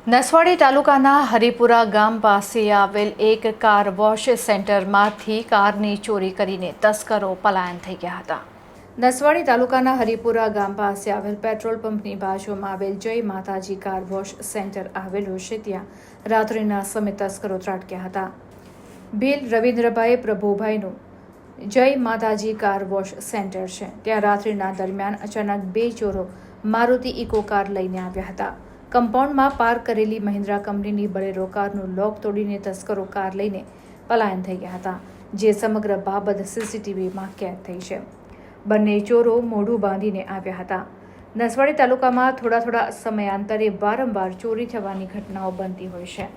નસવાડી તાલુકાના હરિપુરા ગામ પાસે આવેલ એક કાર વોશ સેન્ટરમાંથી કારની ચોરી કરીને તસ્કરો પલાયન થઈ ગયા હતા. નસવાડી તાલુકાના હરિપુરા ગામ પાસે આવેલ પેટ્રોલ પંપની બાજુમાં આવેલ જય માતાજી કાર વોશ સેન્ટર આવેલું છે. ત્યાં રાત્રિના સમયે તસ્કરો ત્રાટક્યા હતા. ભીલ રવિન્દ્રભાઈ પ્રભુભાઈનું જય માતાજી કાર વોશ સેન્ટર છે. ત્યાં રાત્રિના દરમિયાન અચાનક બે ચોરો મારુતિ ઇકો કાર લઈને આવ્યા હતા. કમ્પાઉન્ડમાં પાર્ક કરેલી મહિન્દ્રા કંપનીની બલેરો કારનું લોક તોડીને તસ્કરો કાર લઈને પલાયન થઈ ગયા હતા, જે સમગ્ર બાબત સીસીટીવીમાં કેદ થઈ છે. બંને ચોરો મોઢું બાંધીને આવ્યા હતા. નસવાડી તાલુકામાં થોડા સમયાંતરે વારંવાર ચોરી થવાની ઘટનાઓ બનતી હોય છે.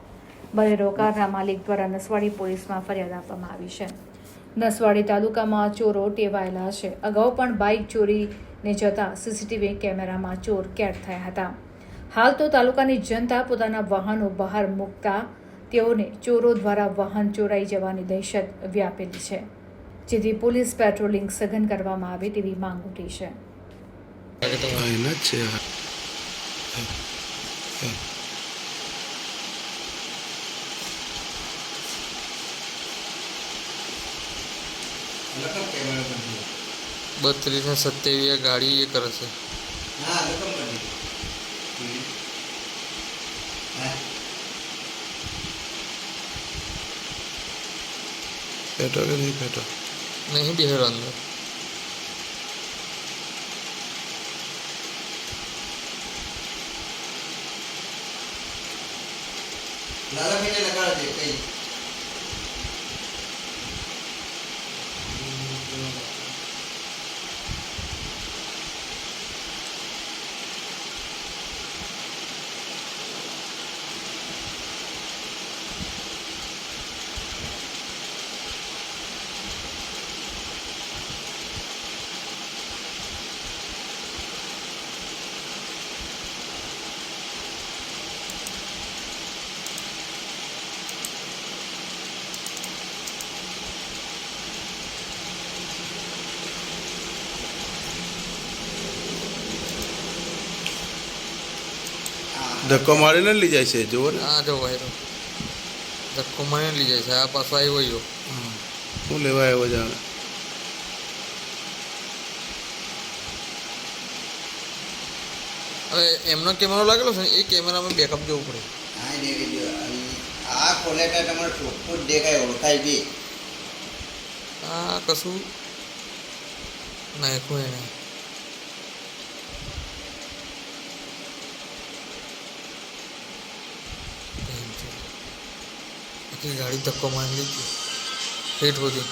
બલેરો કારના માલિક દ્વારા નસવાડી પોલીસમાં ફરિયાદ આપવામાં આવી છે. નસવાડી તાલુકામાં ચોરો ટેવાયેલા છે. અગાઉ પણ બાઇક ચોરીને જતા સીસીટીવી કેમેરામાં ચોર કેદ થયા હતા. હાલ તો તાલુકાની જનતા પોતાના વાહનો બહાર મૂકતા તેઓને ચોરો દ્વારા વાહન ચોરાઈ જવાની દહેશત વ્યાપેલી છે, જેથી પોલીસ પેટ્રોલિંગ સઘન કરવામાં આવે તેવી માંગ ઉઠી છે. બત્રીસ ને 27 ગાડી એ કરે છે. पेटो के नहीं पेटो नहीं बिहेर अंदर लाला मैंने लगा दे कहीं धक्को मारीने લઈ જાય છે જો ને. હા જો ભાઈ ધક્કો મારીને લઈ જાય છે. આ પાછો આવ્યો યો હું લેવા આવ્યો જાણે. હવે એમનો કેમેરો લાગેલો છે ને, એ કેમેરામાં બેકઅપ જોવું પડે. હા દેખી જો આ કોલેટા તમારે ચોખ્ખું જ દેખાય, ઓળખાય બી. આ કશું નાખ્યું એને. આખી ગાડી ધક્કો મારી લીધી હેઠ સુધી.